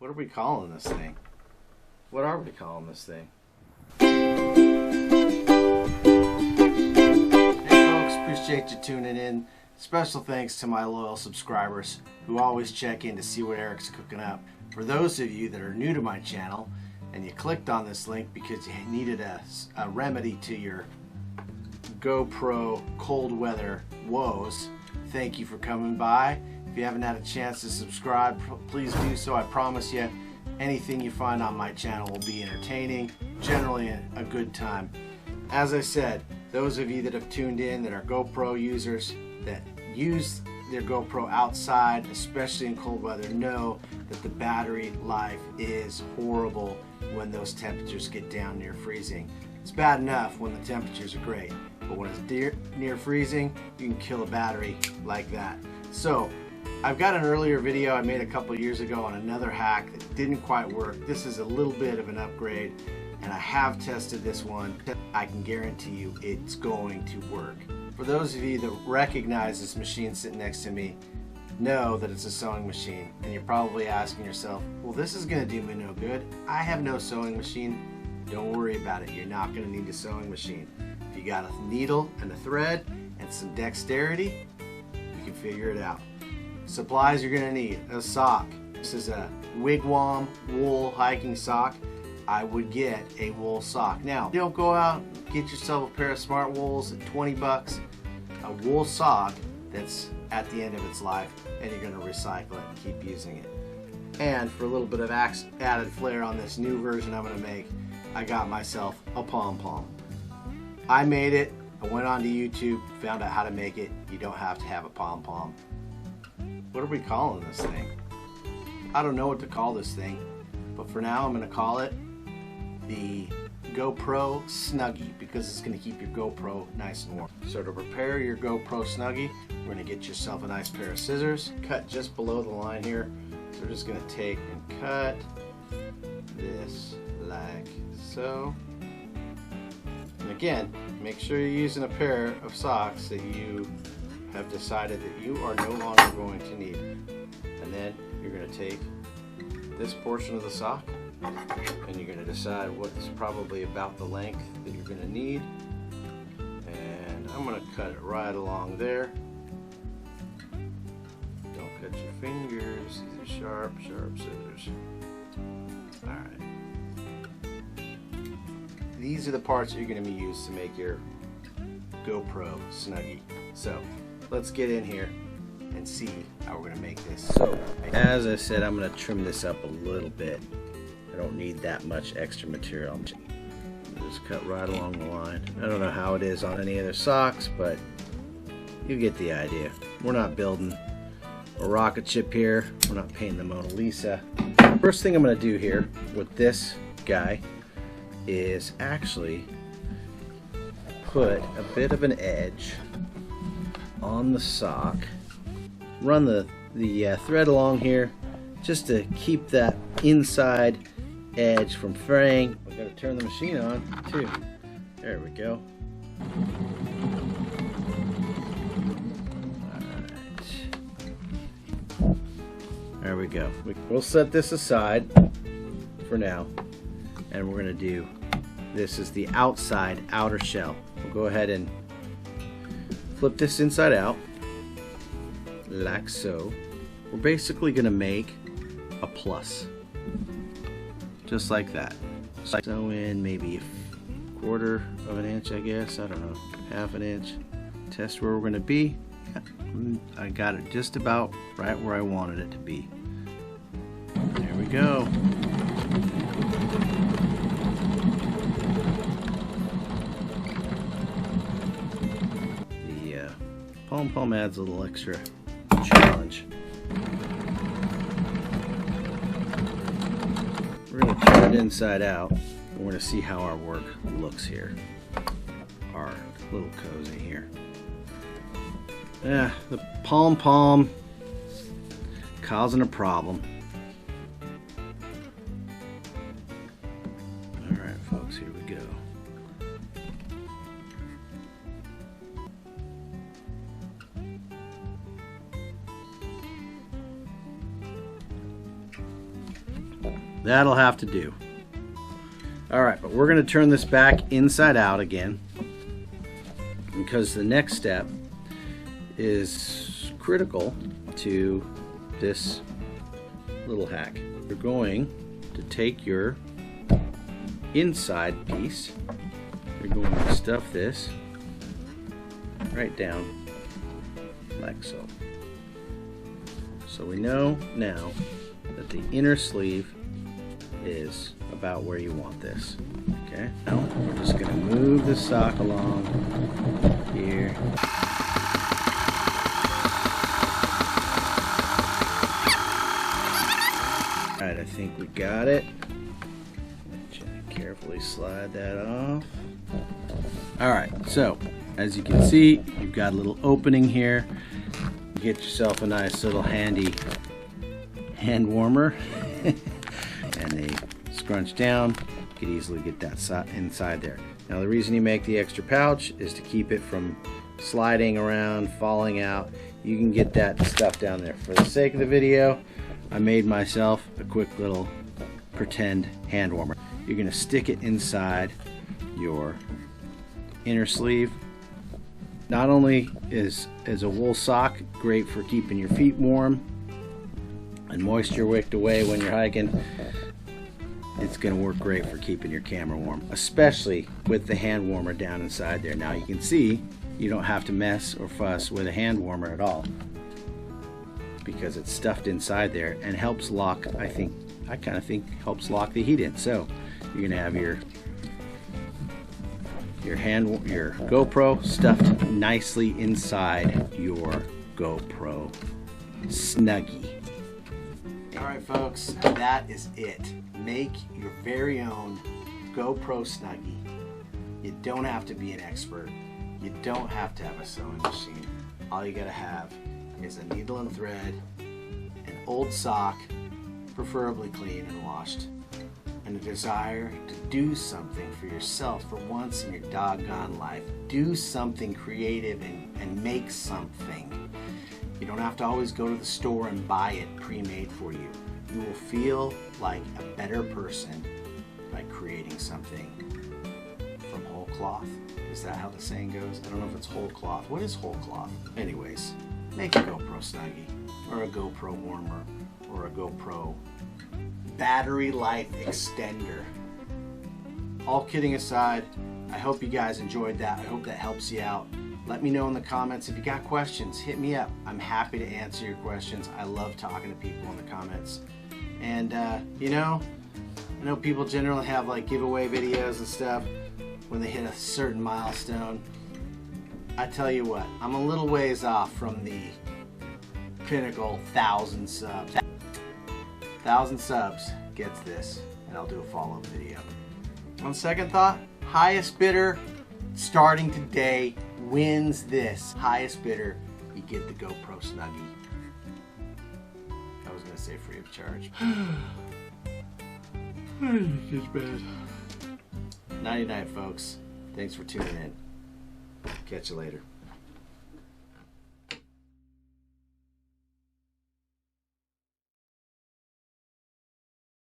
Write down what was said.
What are we calling this thing? What are we calling this thing? Hey folks, appreciate you tuning in. Special thanks to my loyal subscribers who always check in to see what Eric's cooking up. For those of you that are new to my channel and you clicked on this link because you needed a remedy to your GoPro cold weather woes, thank you for coming by. If you haven't had a chance to subscribe, please do so. I promise you, anything you find on my channel will be entertaining, generally a good time. As I said, those of you that have tuned in that are GoPro users that use their GoPro outside, especially in cold weather, know that the battery life is horrible when those temperatures get down near freezing. It's bad enough when the temperatures are great, but when it's near freezing, you can kill a battery like that. So I've got an earlier video I made a couple years ago on another hack that didn't quite work. This is a little bit of an upgrade, and I have tested this one. I can guarantee you it's going to work. For those of you that recognize this machine sitting next to me, know that it's a sewing machine, and you're probably asking yourself, well, this is going to do me no good. I have no sewing machine. Don't worry about it. You're not going to need a sewing machine. If you got a needle and a thread and some dexterity, you can figure it out. Supplies you're going to need: a sock. This is a wigwam wool hiking sock. I would get a wool sock. Now, don't go out and get yourself a pair of smart wools at 20 bucks. A wool sock that's at the end of its life, and you're going to recycle it and keep using it. And for a little bit of added flair on this new version I'm going to make, I got myself a pom-pom. I made it. I went onto YouTube, found out how to make it. You don't have to have a pom-pom. What are we calling this thing? I don't know what to call this thing, but for now I'm going to call it the GoPro Snuggie because it's going to keep your GoPro nice and warm. So to prepare your GoPro Snuggie, we're going to get yourself a nice pair of scissors. Cut just below the line here. So we're just going to take and cut this like so. And again, make sure you're using a pair of socks that you have decided that you are no longer going to need. And then you're going to take this portion of the sock and you're going to decide what is probably about the length that you're going to need. And I'm going to cut it right along there. Don't cut your fingers. These are sharp, sharp scissors. Alright. These are the parts that you're going to be used to make your GoPro Snuggie. So let's get in here and see how we're going to make this. So as I said, I'm going to trim this up a little bit. I don't need that much extra material. Just cut right along the line. I don't know how it is on any other socks, but you get the idea. We're not building a rocket ship here. We're not painting the Mona Lisa. First thing I'm going to do here with this guy is actually put a bit of an edge on the sock. Run the thread along here just to keep that inside edge from fraying. We've got to turn the machine on too. There we go. Alright. There we go. We'll set this aside for now, and we're going to do, this is the outer shell. We'll go ahead and flip this inside out like so. We're basically going to make a plus just like that. Sew in maybe a quarter of an inch, I guess. I don't know, half an inch. Test where we're going to be. I got it just about right where I wanted it to be. There we go. Pom-pom adds a little extra challenge. We're going to turn it inside out, and we're going to see how our work looks here. Our little cozy here. Yeah, the pom-pom causing a problem. Alright folks, here we go. that'll have to do. Alright, but we're going to turn this back inside out again, because the next step is critical to this little hack. You're going to take your inside piece, you're going to stuff this right down like so. So we know now that the inner sleeve is about where you want this. Okay, now we're just going to move the sock along here. Alright, I think we got it. Carefully slide that off. Alright, so as you can see, you've got a little opening here. You get yourself a nice little handy hand warmer and they scrunch down. You could easily get that inside there. Now the reason you make the extra pouch is to keep it from sliding around, falling out. You can get that stuff down there. For the sake of the video, I made myself a quick little pretend hand warmer. You're going to stick it inside your inner sleeve. Not only is a wool sock great for keeping your feet warm and moisture wicked away when you're hiking, it's going to work great for keeping your camera warm, especially with the hand warmer down inside there. Now you can see you don't have to mess or fuss with a hand warmer at all, because it's stuffed inside there and helps lock, I kind of think helps lock the heat in. So you're gonna have your GoPro stuffed nicely inside your GoPro Snuggie. Alright folks, that is it. Make your very own GoPro Snuggie. You don't have to be an expert. You don't have to have a sewing machine. All you gotta have is a needle and thread, an old sock, preferably clean and washed, and a desire to do something for yourself for once in your doggone life. Do something creative and make something. You don't have to always go to the store and buy it pre-made for you. You will feel like a better person by creating something from whole cloth. Is that how the saying goes? I don't know if it's whole cloth. What is whole cloth? Anyways, make a GoPro Snuggie, or a GoPro warmer, or a GoPro battery life extender. All kidding aside, I hope you guys enjoyed that. I hope that helps you out. Let me know in the comments. If you got questions, hit me up. I'm happy to answer your questions. I love talking to people in the comments. And you know, I know people generally have like giveaway videos and stuff when they hit a certain milestone. I tell you what, I'm a little ways off from the pinnacle 1,000 subs. 1,000 subs gets this, and I'll do a follow-up video. On second thought, highest bidder starting today wins this. Highest bidder, you get the GoPro Snuggie. I was gonna say free of charge. It's bad. Nighty night, folks. Thanks for tuning in. Catch you later.